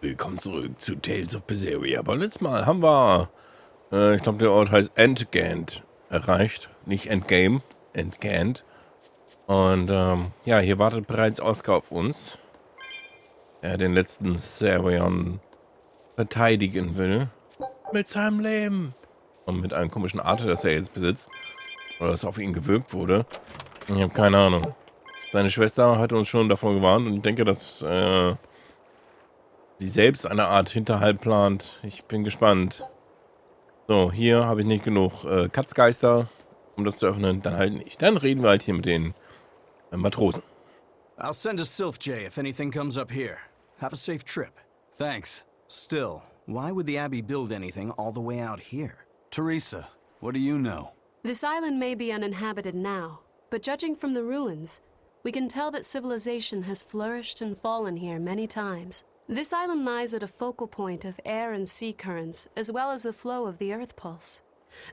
Willkommen zurück zu Tales of BERSERIA. Aber letztes Mal haben wir, ich glaube der Ort heißt Endgant erreicht. Nicht Endgame, Endgant. Und ja, hier wartet bereits Oscar auf uns. Der den letzten Serion verteidigen will. Mit seinem Leben. Und mit einem komischen Art, das er jetzt besitzt. Oder das auf ihn gewirkt wurde. Ich habe keine Ahnung. Seine Schwester hat uns schon davon gewarnt und ich denke, dass sie selbst eine Art Hinterhalt plant. Ich bin gespannt. So, hier habe ich nicht genug Katzgeister, um das zu öffnen. Dann halt nicht. Dann reden wir halt hier mit den Matrosen. I'll send a Sylph J if anything comes up here. Have a safe trip. Thanks. Still, why would the Abbey build anything all the way out here? Teresa, what do you know? This island may be uninhabited now, but judging from the ruins, we can tell that civilization has flourished and fallen here many times. This island lies at a focal point of air and sea currents, as well as the flow of the earth pulse.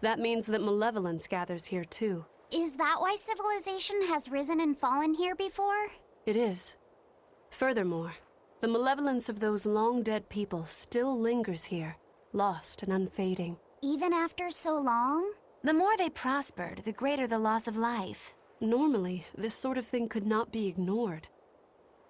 That means that malevolence gathers here too. Is that why civilization has risen and fallen here before? It is. Furthermore, the malevolence of those long-dead people still lingers here, lost and unfading. Even after so long? The more they prospered, the greater the loss of life. Normally, this sort of thing could not be ignored.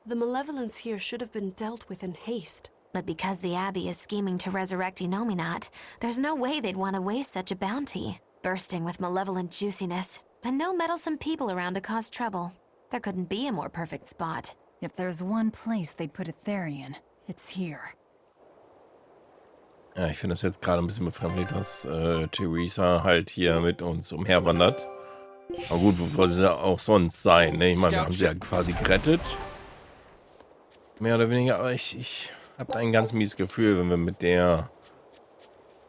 The malevolence here should have been dealt with in haste. But because the Abbey is scheming to resurrect Enominat, there's no way they'd want to waste such a bounty. Bursting with malevolent juiciness, and no meddlesome people around to cause trouble. There couldn't be a more perfect spot. If there's one place they'd put a Therian, it's here. Ja, ich finde das jetzt gerade ein bisschen befremdlich, dass Teresa halt hier mit uns umherwandert. Aber gut, wo soll sie auch sonst sein? Ne? Ich meine, wir haben sie ja quasi gerettet. Mehr oder weniger, aber ich habe ein ganz mieses Gefühl, wenn wir mit der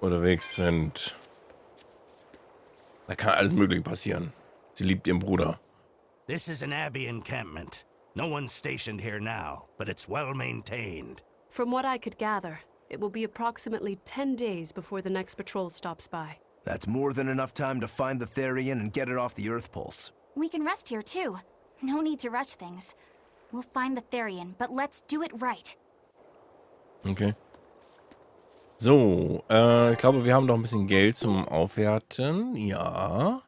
unterwegs sind. Da kann alles Mögliche passieren. Sie liebt ihren Bruder. This is an Abbey encampment. No one's stationed here now, but it's well maintained. From what I could gather, it will be approximately 10 days before the next patrol stops by. That's more than enough time to find the Therian and get it off the Earth Pulse. We can rest here too. No need to rush things. We'll find the Therian, but let's do it right. Okay. So, ich glaube, wir haben noch ein bisschen Geld zum Aufwerten. Ja.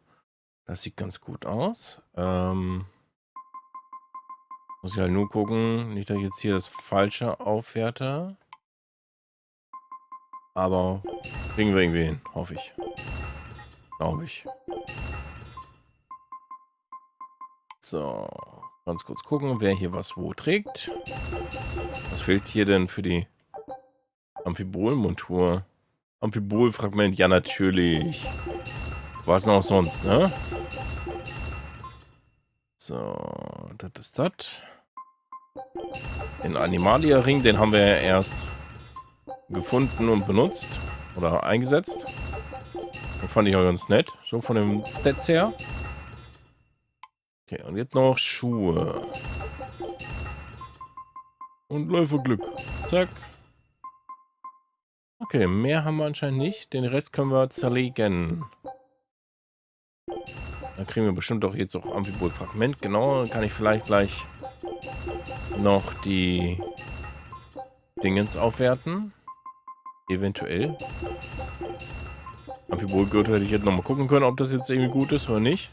Das sieht ganz gut aus. Muss ich halt nur gucken, nicht, dass ich jetzt hier das Falsche aufwerte. Aber kriegen wir irgendwie hin, hoffe ich. Glaube ich. So, ganz kurz gucken, wer hier was wo trägt. Was fehlt hier denn für die Amphibol-Montur? Amphibol-Fragment, ja natürlich. Was noch sonst, ne? So, das ist das. Den Animalia-Ring, den haben wir ja erst gefunden und benutzt. Oder eingesetzt. Den fand ich auch ganz nett. So von den Stats her. Okay, und jetzt noch Schuhe. Und Läuferglück. Zack. Okay, mehr haben wir anscheinend nicht. Den Rest können wir zerlegen. Da kriegen wir bestimmt auch jetzt auch Amphibol-Fragment. Genau, dann kann ich vielleicht gleich noch die Dingens aufwerten. Eventuell. Amphibol-Gürtel hätte ich jetzt nochmal gucken können, ob das jetzt irgendwie gut ist oder nicht.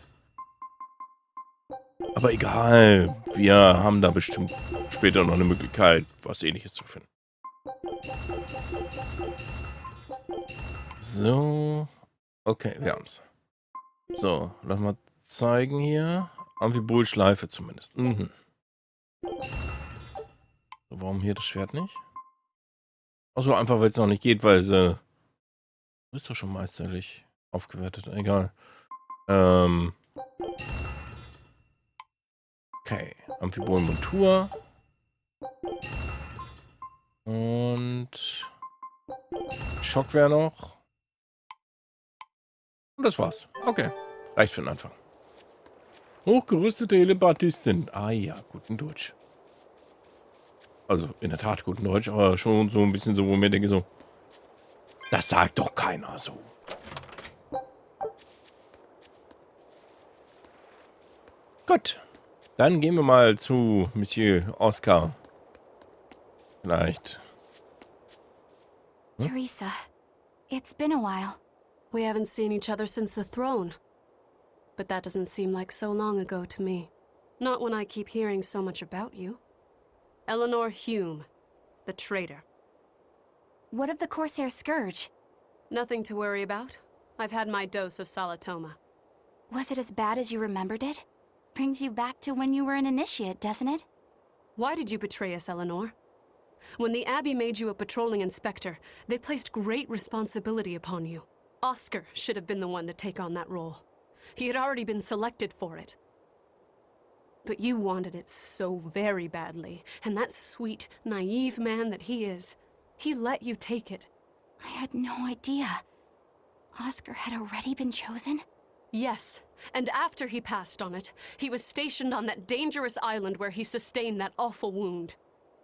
Aber egal. Wir haben da bestimmt später noch eine Möglichkeit, was Ähnliches zu finden. So. Okay, wir haben's. So, lass mal zeigen hier. Amphibol-Schleife zumindest. Mhm. So, warum hier das Schwert nicht? Achso, einfach weil es noch nicht geht, weil sie... Ist doch schon meisterlich aufgewertet. Egal. Okay. Amphibol-Montur. Und... Schock wäre noch. Und das war's. Okay. Reicht für den Anfang. Hochgerüstete Telepatistin. Ah ja, guten Deutsch. Also in der Tat guten Deutsch, aber schon so ein bisschen so, wo mir denke so, das sagt doch keiner so. Gut. Dann gehen wir mal zu Monsieur Oscar. Vielleicht Teresa, it's been a while. We haven't seen each other since the throne. But that doesn't seem like so long ago to me. Not when I keep hearing so much about you. Eleanor Hume, the traitor. What of the Corsair Scourge? Nothing to worry about. I've had my dose of Salatoma. Was it as bad as you remembered it? Brings you back to when you were an initiate, doesn't it? Why did you betray us, Eleanor? When the Abbey made you a patrolling inspector, they placed great responsibility upon you. Oscar should have been the one to take on that role. He had already been selected for it. But you wanted it so very badly, and that sweet, naive man that he is, he let you take it. I had no idea. Oscar had already been chosen? Yes, and after he passed on it, he was stationed on that dangerous island where he sustained that awful wound.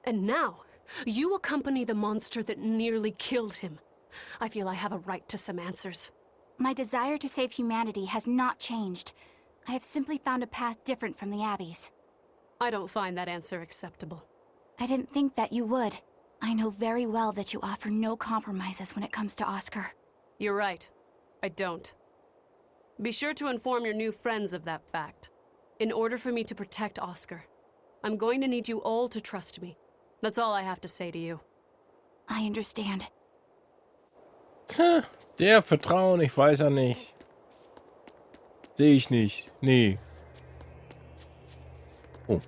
And now, you accompany the monster that nearly killed him. I feel I have a right to some answers. My desire to save humanity has not changed. I have simply found a path different from the Abbey's. I don't find that answer acceptable. I didn't think that you would. I know very well that you offer no compromises when it comes to Oscar. You're right. I don't. Be sure to inform your new friends of that fact. In order for me to protect Oscar, I'm going to need you all to trust me. That's all I have to say to you. I understand. Tja, der Vertrauen, ich weiß ja nicht. Sehe ich nicht. Nee. Oh.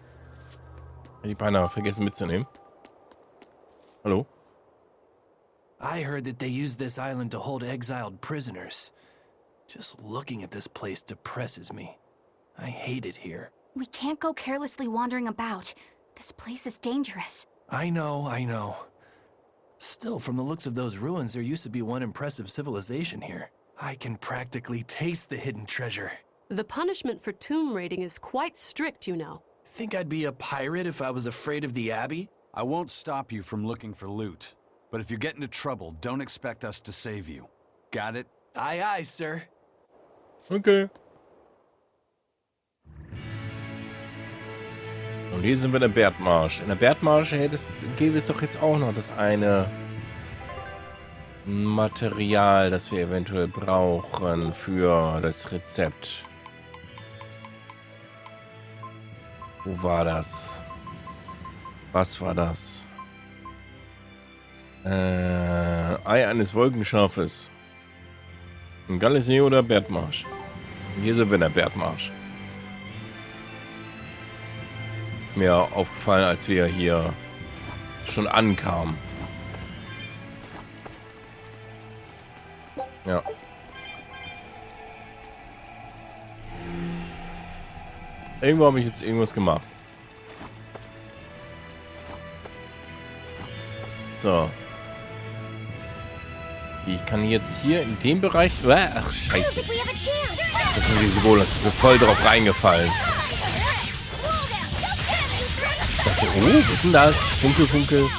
Hätte ich beinahe vergessen mitzunehmen. Hallo? I heard that they use this island to hold exiled prisoners. Just looking at this place depresses me. I hate it here. We can't go carelessly wandering about. This place is dangerous. I know. Still, from the looks of those ruins, there used to be one impressive civilization here. I can practically taste the hidden treasure. The punishment for tomb raiding is quite strict, you know. Think I'd be a pirate if I was afraid of the Abbey? I won't stop you from looking for loot. But if you get into trouble, don't expect us to save you. Got it? Aye, aye, sir. Okay. Und hier sind wir in der Bergmarsch. In der Bergmarsch gäbe es doch jetzt auch noch das eine Material, das wir eventuell brauchen für das Rezept. Wo war das? Was war das? Ei eines Wolkenschafes. Ein Gallesee oder Bergmarsch? Hier sind wir in der Bergmarsch. Mir aufgefallen, als wir hier schon ankamen. Ja. Irgendwo habe ich jetzt irgendwas gemacht. So. Ich kann jetzt hier in dem Bereich... Ach, scheiße. Das sind diese Golems. Ich bin voll drauf reingefallen. Ich dachte, oh, was ist denn das? Funkel, Funkel.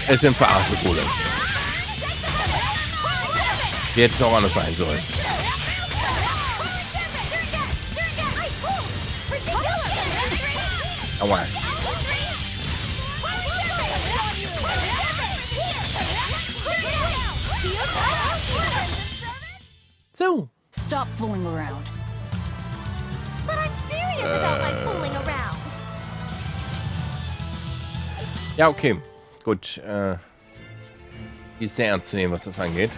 Es sind verarschte Golems. Wie hätte es auch anders sein sollen. Aua. So. Stop fooling around. But I'm serious about my fooling around. Ja, okay. Gut. Die ist sehr ernst zu nehmen, was das angeht.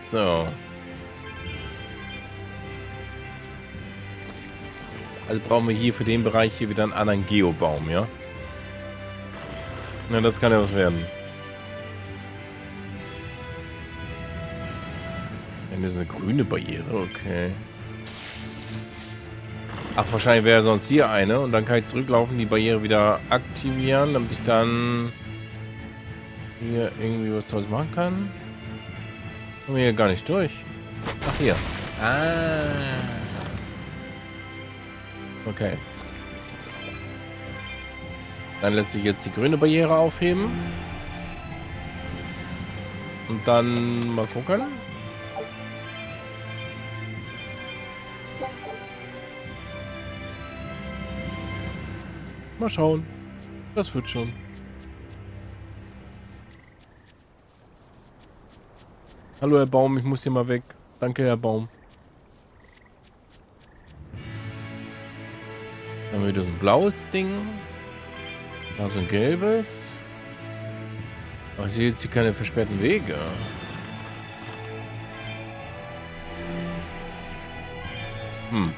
So. Also brauchen wir hier für den Bereich hier wieder einen anderen Geobaum, ja? Na, das kann ja was werden. Ja, das ist eine grüne Barriere, okay. Ach, wahrscheinlich wäre sonst hier eine und dann kann ich zurücklaufen, die Barriere wieder aktivieren, damit ich dann hier irgendwie was draus machen kann. Kommen wir hier gar nicht durch. Ach, hier. Ah. Okay. Dann lässt sich jetzt die grüne Barriere aufheben. Und dann mal gucken. Mal schauen. Das wird schon. Hallo, Herr Baum, ich muss hier mal weg. Danke, Herr Baum. Dann haben wir wieder so ein blaues Ding. Da so ein gelbes. Aber ich sehe jetzt hier keine versperrten Wege. Hm.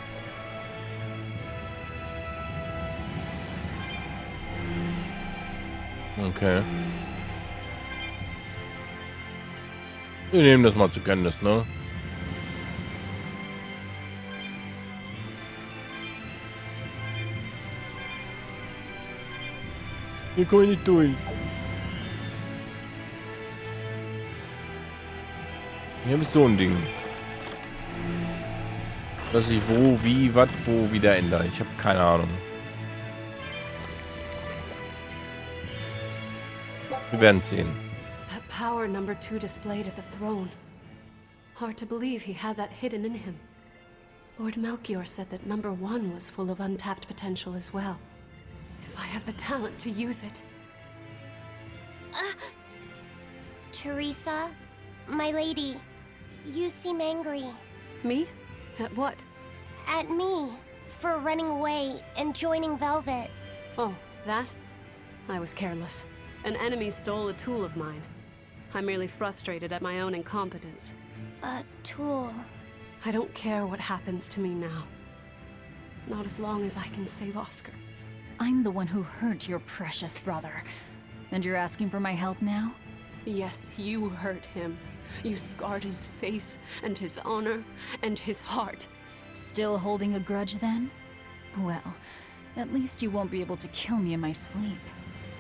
Okay. Wir nehmen das mal zur Kenntnis, ne? Hier komme ich nicht durch. Hier habe ich so ein Ding. Dass ich wo, wie, was, wo wieder ändere. Ich habe keine Ahnung. Wir werden es sehen. That power number 2 displayed at the throne. Hard to believe he had that hidden in him. Lord Melchior said that number 1 was full of untapped potential as well. If I have the talent to use it. Teresa, my lady, you seem angry. Me? At what? At me, for running away and joining Velvet. Oh, that? I was careless. An enemy stole a tool of mine. I'm merely frustrated at my own incompetence. A tool. I don't care what happens to me now. Not as long as I can save Oscar. I'm the one who hurt your precious brother. And you're asking for my help now? Yes, you hurt him. You scarred his face, and his honor, and his heart. Still holding a grudge then? Well, at least you won't be able to kill me in my sleep.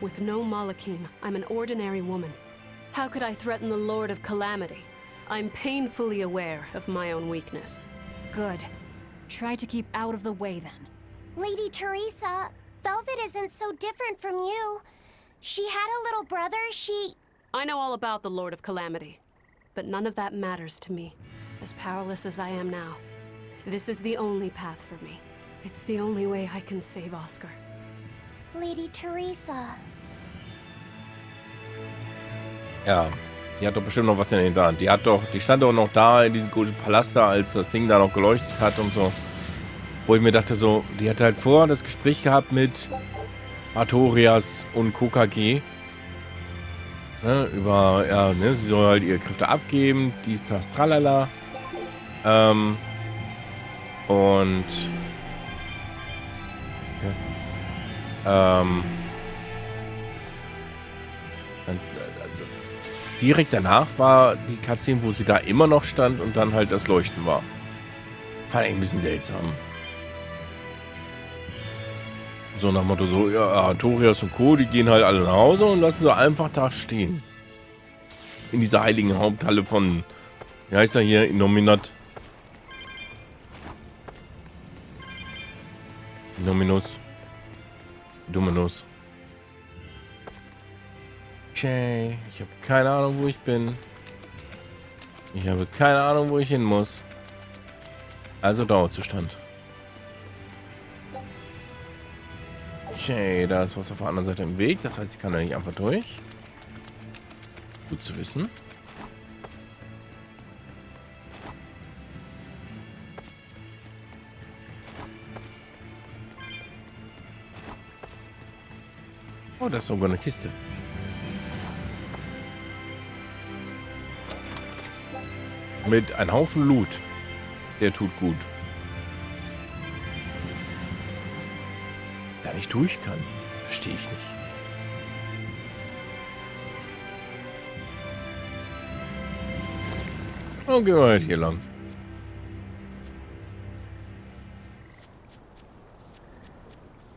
With no Malachim, I'm an ordinary woman. How could I threaten the Lord of Calamity? I'm painfully aware of my own weakness. Good. Try to keep out of the way then. Lady Teresa, Velvet isn't so different from you. She had a little brother, I know all about the Lord of Calamity, but none of that matters to me. As powerless as I am now, this is the only path for me. It's the only way I can save Oscar. Lady Teresa. Ja, die hat doch bestimmt noch was in der Hinterhand. Die stand doch noch da in diesem komischen Palast da, als das Ding da noch geleuchtet hat und so. Wo ich mir dachte so, die hat halt vorher das Gespräch gehabt mit Artorias und KKG. Ne, über, ja, ne, sie soll halt ihre Kräfte abgeben, dies, das, tralala. Und okay. Also, direkt danach war die Cutscene, wo sie da immer noch stand und dann halt das Leuchten war. Fand ich ein bisschen seltsam. So nach dem Motto so, ja, Artorias und Co., die gehen halt alle nach Hause und lassen sie einfach da stehen. In dieser heiligen Haupthalle von, wie heißt er hier, Innominat? Innominus. Dominus. Okay, ich habe keine Ahnung, wo ich bin. Ich habe keine Ahnung, wo ich hin muss. Also Dauerzustand. Okay, da ist was auf der anderen Seite im Weg. Das heißt, ich kann da nicht einfach durch. Gut zu wissen. Oh, da ist sogar eine Kiste. Mit einem Haufen Loot. Der tut gut. Da nicht durch kann. Verstehe ich nicht. Und gehen wir halt hier lang.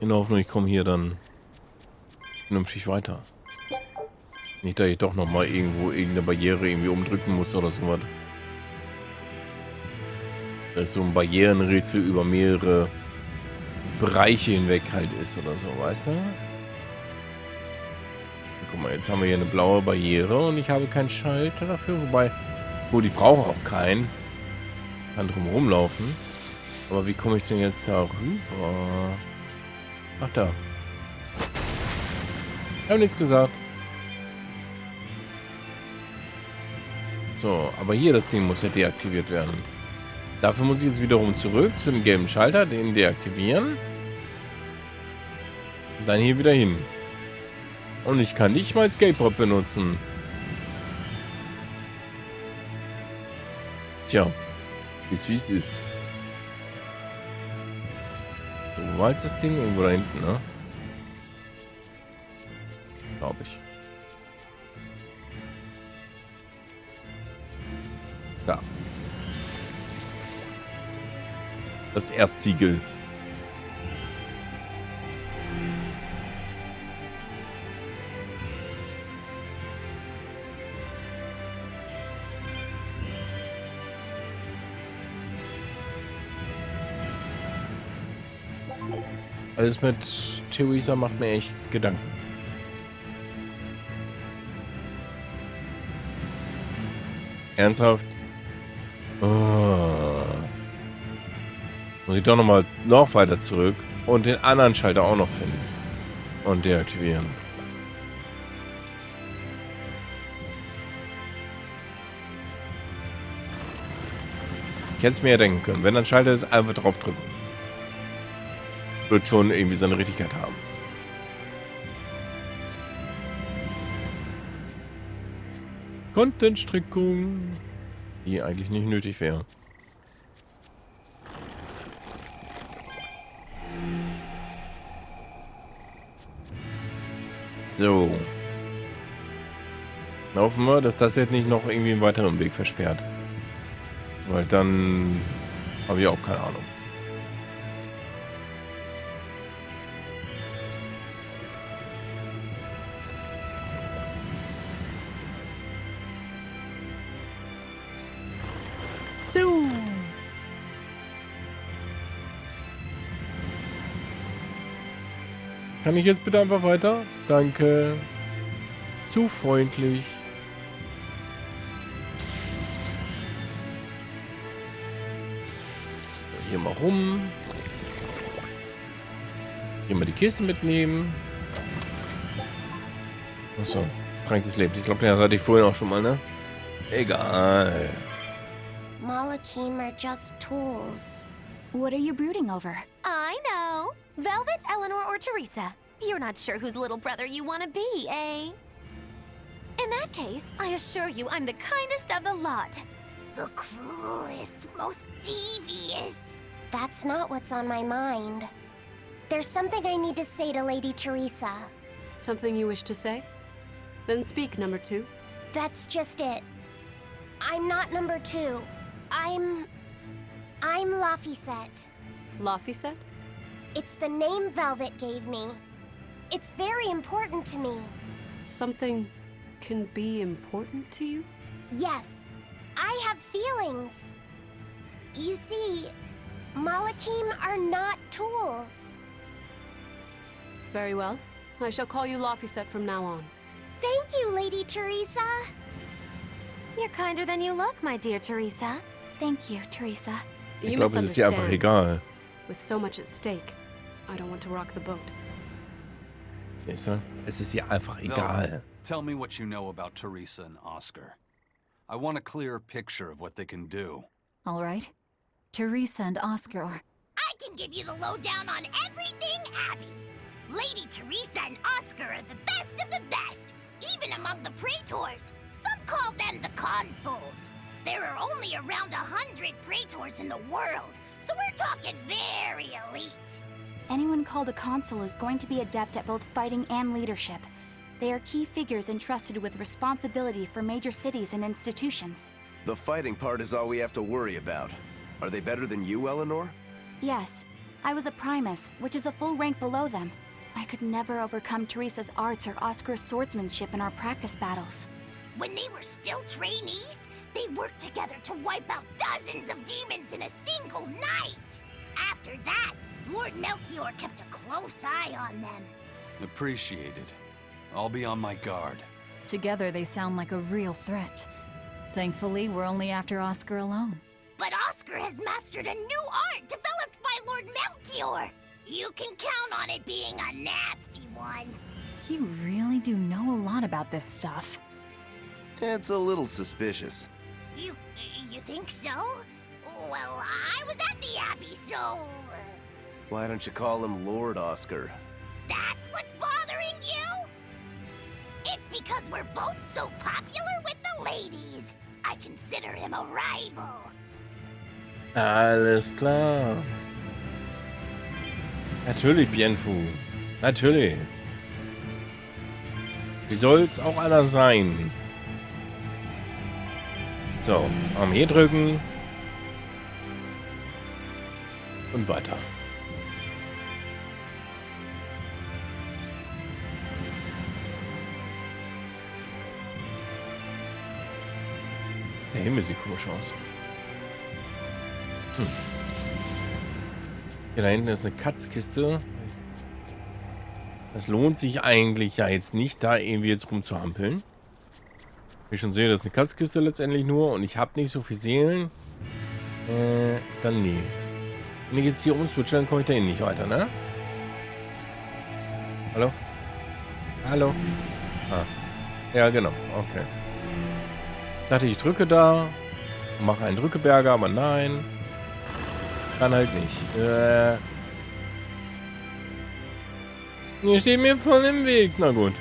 In der Hoffnung, ich komme hier dann vernünftig weiter. Nicht, dass ich doch noch mal irgendwo irgendeine Barriere irgendwie umdrücken muss oder sowas. Dass so ein Barrierenrätsel über mehrere Bereiche hinweg halt ist oder so, weißt du? Guck mal, jetzt haben wir hier eine blaue Barriere und ich habe keinen Schalter dafür, wobei, die brauchen auch keinen. Kann drum rumlaufen. Aber wie komme ich denn jetzt da rüber? Ach da. habe nichts gesagt. So, aber hier das Ding muss ja deaktiviert werden. Dafür muss ich jetzt wiederum zurück zu dem gelben Schalter, den deaktivieren. Und dann hier wieder hin. Und ich kann nicht mein Skateboard benutzen. Tja, ist wie es ist. So, wo war jetzt das Ding? Irgendwo da hinten, ne? Glaube ich. Da. Das Erzsiegel. Alles mit Theresa macht mir echt Gedanken. Ernsthaft? Oh. Muss ich doch noch weiter zurück und den anderen Schalter auch noch finden. Und deaktivieren. Ich hätte es mir ja denken können. Wenn ein Schalter ist, einfach drauf drücken. Wird schon irgendwie seine Richtigkeit haben. Content-Strickung, die eigentlich nicht nötig wäre. So. Hoffen wir, dass das jetzt nicht noch irgendwie einen weiteren Weg versperrt. Weil dann habe ich auch keine Ahnung. So. Kann ich jetzt bitte einfach weiter? Danke. Zu freundlich. Hier mal rum. Hier mal die Kiste mitnehmen. Achso, Trank des Lebens. Ich glaube, den hatte ich vorhin auch schon mal, ne? Egal. Molecules are just tools. What are you brooding over? I know. Velvet, Eleanor, or Teresa? You're not sure whose little brother you want to be, eh? In that case, I assure you I'm the kindest of the lot. The cruelest, most devious. That's not what's on my mind. There's something I need to say to Lady Teresa. Something you wish to say? Then speak, number 2. That's just it. I'm not number 2. I'm Laphicet. Laphicet? It's the name Velvet gave me. It's very important to me. Something can be important to you? Yes, I have feelings. You see, molecules are not tools. Very well. I shall call you Laphicet from now on. Thank you, Lady Teresa. You're kinder than you look, my dear Teresa. Thank you, Teresa. Ich glaube, es ist ihr einfach egal. With so much at stake, I don't want to rock the boat. Siehst du? Es ist ihr einfach egal. Tell me what you know about Teresa and Oscar. I want a clearer picture of what they can do. All right. Teresa and Oscar are... I can give you the lowdown on everything Abby. Lady Teresa and Oscar are the best of the best, even among the praetors. Some call them the consuls. There are only around 100 praetors in the world, so we're talking very elite. Anyone called a consul is going to be adept at both fighting and leadership. They are key figures entrusted with responsibility for major cities and institutions. The fighting part is all we have to worry about. Are they better than you, Eleanor? Yes. I was a primus, which is a full rank below them. I could never overcome Teresa's arts or Oscar's swordsmanship in our practice battles. When they were still trainees, they worked together to wipe out dozens of demons in a single night. After that, Lord Melchior kept a close eye on them. Appreciated. I'll be on my guard. Together they sound like a real threat. Thankfully, we're only after Oscar alone. But Oscar has mastered a new art developed by Lord Melchior. You can count on it being a nasty one. You really do know a lot about this stuff. It's a little suspicious. You think so? Well, I was at the Abbey, so... Why don't you call him Lord Oscar? That's what's bothering you? It's because we're both so popular with the ladies. I consider him a rival. Alles klar. Natürlich, Bienfu. Natürlich. Wie soll's auch einer sein? So, Arm E drücken. Und weiter. Der Himmel sieht komisch aus. Hier da hinten ist eine Katzkiste. Das lohnt sich eigentlich ja jetzt nicht, da irgendwie jetzt rumzuhampeln. Wie ich schon sehe, das ist eine Katzkiste letztendlich nur und ich habe nicht so viel Seelen. Dann nee. Wenn ich jetzt hier umswitche, dann komme ich da nicht weiter, ne? Hallo? Hallo? Ah. Ja, genau. Okay. Ich dachte, ich drücke da. Mache einen Drückeberger, aber nein. Kann halt nicht. Ihr steht mir voll im Weg. Na gut.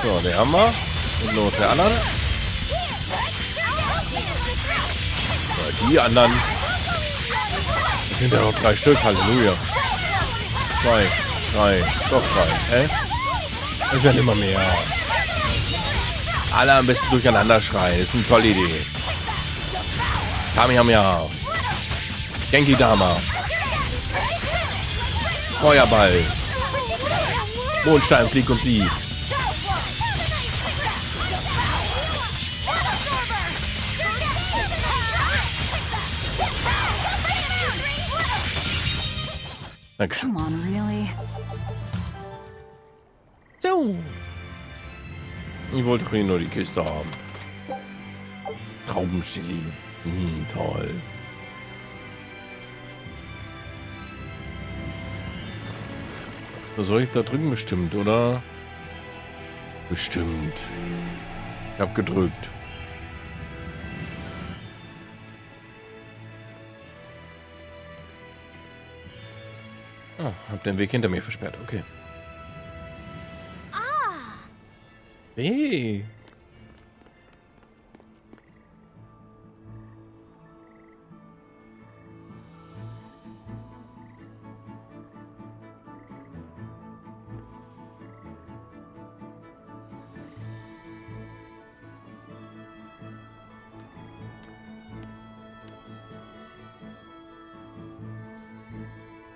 So, der haben wir. Und los, der anderen. So, die anderen. Das sind ja noch 3 Stück, Halleluja. 2, 3, doch 3. Es werden immer mehr. Alle am besten durcheinander schreien. Ist eine tolle Idee. Kamehameha. Genki Dama. Feuerball. Mondstein, Flieg und Sieg. Come on, really? So. Ich wollte nur die Kiste haben. Traubenchili. Toll. So, soll ich da drücken bestimmt, oder? Bestimmt. Ich habe gedrückt. Ah, hab den Weg hinter mir versperrt. Okay. Ah! Hey.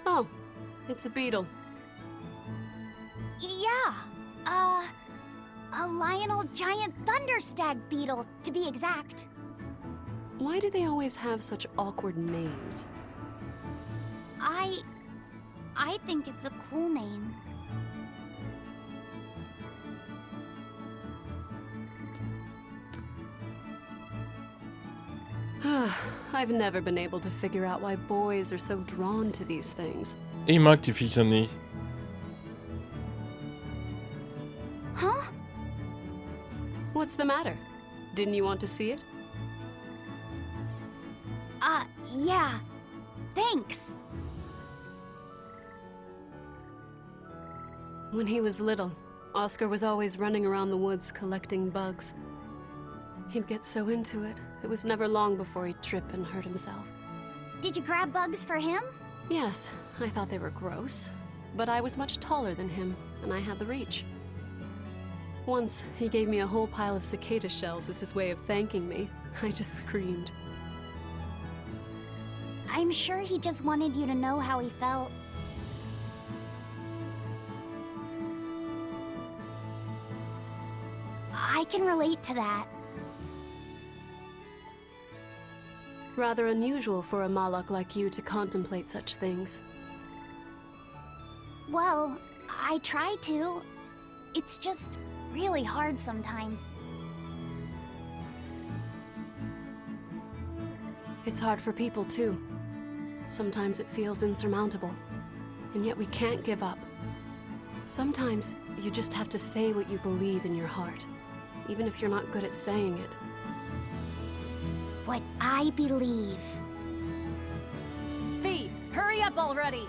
Oh, it's a beetle. Yeah, a Lionel giant thunderstag beetle, to be exact. Why do they always have such awkward names? I think it's a cool name. I've never been able to figure out why boys are so drawn to these things. Ich mag die Viecher nicht. Huh? What's the matter? Didn't you want to see it? Yeah. Thanks. When he was little, Oscar was always running around the woods collecting bugs. He'd get so into it, it was never long before he'd trip and hurt himself. Did you grab bugs for him? Yes, I thought they were gross, but I was much taller than him, and I had the reach. Once, he gave me a whole pile of cicada shells as his way of thanking me. I just screamed. I'm sure he just wanted you to know how he felt. can relate to that. Rather unusual for a Malak like you to contemplate such things. Well, I try to. It's just really hard sometimes. It's hard for people too. Sometimes it feels insurmountable. And yet we can't give up. Sometimes you just have to say what you believe in your heart, even if you're not good at saying it. What I believe. Fee, hurry up already!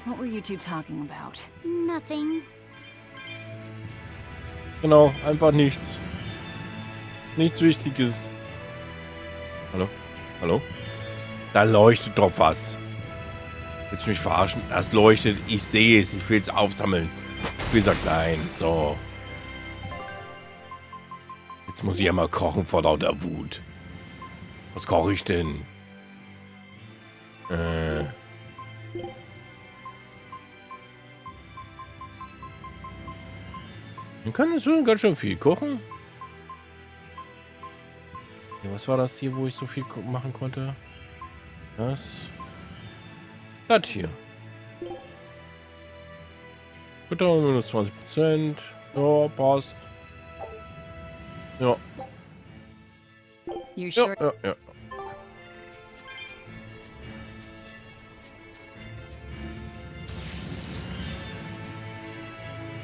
What were you two talking about? Nothing. Genau, einfach nichts. Nichts Wichtiges. Hallo? Hallo? Da leuchtet doch was. Willst du mich verarschen? Das leuchtet. Ich sehe es. Ich will es aufsammeln. Wie gesagt, nein. So. Jetzt muss ich ja mal kochen vor lauter Wut. Was koche ich denn? Man kann so ganz schön viel kochen. Ja, was war das hier, wo ich so viel machen konnte? Das hier. Bitte minus 20%. Ja, passt. Ja. You sure? Ja.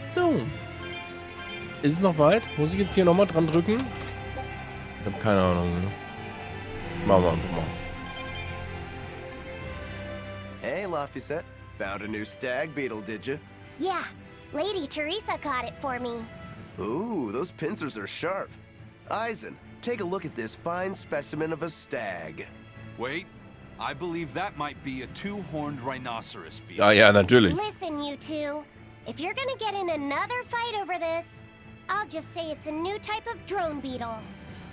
So. Ist es noch weit? Muss ich jetzt hier nochmal dran drücken? Ich habe keine Ahnung. Ne? Machen wir einfach mal. Hey, Laphicet. Found a new stag beetle, did you? Yeah, Lady Teresa caught it for me. Ooh, those pincers are sharp. Eisen, take a look at this fine specimen of a stag. Wait, I believe that might be a two-horned rhinoceros beetle. Ah ja, natürlich. Listen, you two. If you're gonna get in another fight over this, I'll just say it's a new type of drone beetle.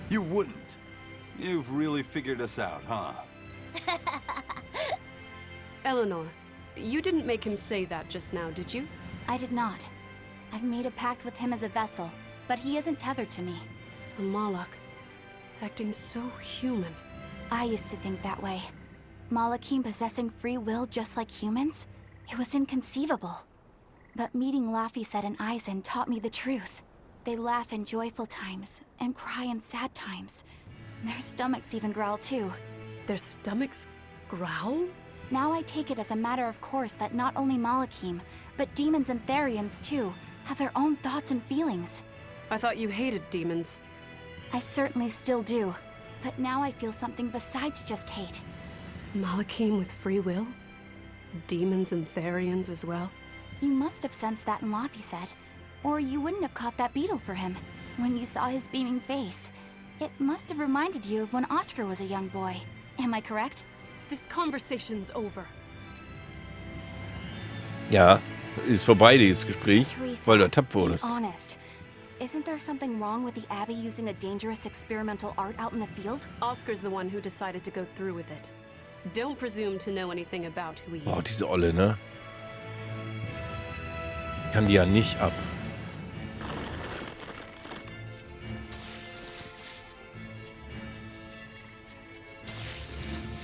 You wouldn't. You've really figured us out, huh? Eleanor, you didn't make him say that just now, did you? I did not. I've made a pact with him as a vessel, but he isn't tethered to me. A Malak. Acting so human. I used to think that way. Malakim possessing free will just like humans? It was inconceivable. But meeting Laphicet and Eisen taught me the truth. They laugh in joyful times, and cry in sad times. Their stomachs even growl too. Their stomachs growl? Now I take it as a matter of course that not only Malakim, but demons and Therians too, have their own thoughts and feelings. I thought you hated demons. I certainly still do, but now I feel something besides just hate. Malakim with free will? Demons and Therians as well? You must have sensed that in Laphicet, or you wouldn't have caught that beetle for him. When you saw his beaming face, it must have reminded you of when Oscar was a young boy. Am I correct? This conversation's over. Ja, ist vorbei, dieses Gespräch, Teresa, weil du ertappt be wurdest. honest. Isn't there something wrong with the Abbey using a dangerous experimental art out in the field? Oscar's the one who decided to go through with it. Don't presume to know anything about who he Oh, is. diese Olle, ne? Kann die ja nicht ab.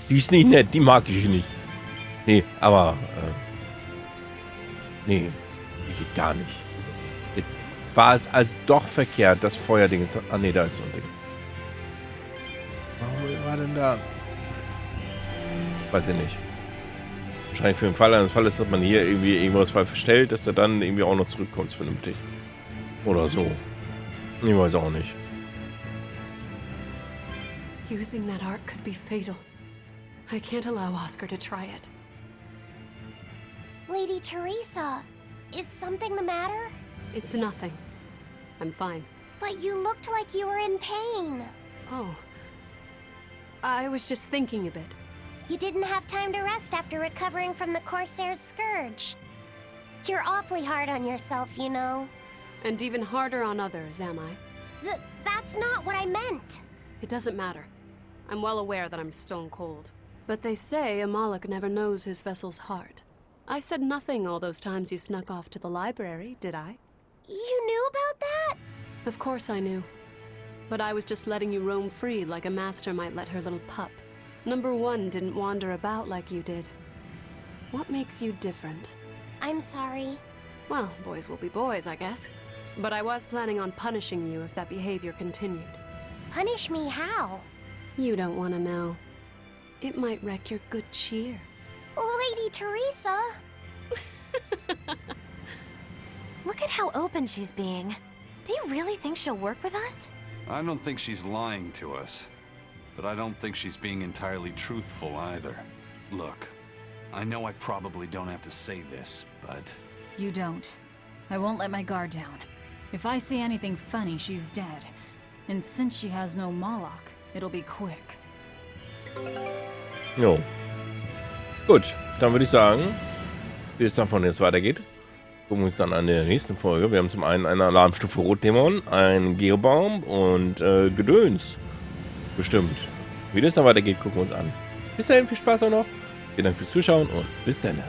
Die ist nicht nett, die mag ich nicht. Nee, aber... nee, die geht gar nicht. Jetzt war es also doch verkehrt, das Feuerding... Ah, nee, da ist so ein Ding. Warum war denn da... Weiß ich nicht. Wahrscheinlich für den Fall eines Falles, dass man hier irgendwie irgendwas falsch verstellt, dass er dann irgendwie auch noch zurückkommt, vernünftig. Oder so. Ich weiß auch nicht. Using that art could be fatal. I can't allow Oscar to try it. Lady Teresa, is something the matter? It's nothing. I'm fine. But you looked like you were in pain. Oh. I was just thinking a bit. You didn't have time to rest after recovering from the Corsair's scourge. You're awfully hard on yourself, you know. And even harder on others, am I? That's not what I meant. It doesn't matter. I'm well aware that I'm stone cold. But they say a Moloch never knows his vessel's heart. I said nothing all those times you snuck off to the library, did I? You knew about that? Of course I knew. But I was just letting you roam free like a master might let her little pup. Number 1 didn't wander about like you did. What makes you different? I'm sorry. Well, boys will be boys, I guess. But I was planning on punishing you if that behavior continued. Punish me how? You don't want to know. It might wreck your good cheer. Lady Teresa. Look at how open she's being. Do you really think she'll work with us? I don't think she's lying to us. But I don't think she's being entirely truthful either. Look, I know I probably don't have to say this, but... You don't. I won't let my guard down. If I see anything funny, she's dead. And since she has no Moloch, it'll be quick. Jo. Gut, dann würde ich sagen, wie es davon jetzt weitergeht, gucken wir uns dann an der nächsten Folge. Wir haben zum einen eine Alarmstufe Rotdämon, einen Geobaum und Gedöns. Bestimmt. Wie das dann weitergeht, gucken wir uns an. Bis dahin, viel Spaß auch noch. Vielen Dank fürs Zuschauen und bis dann.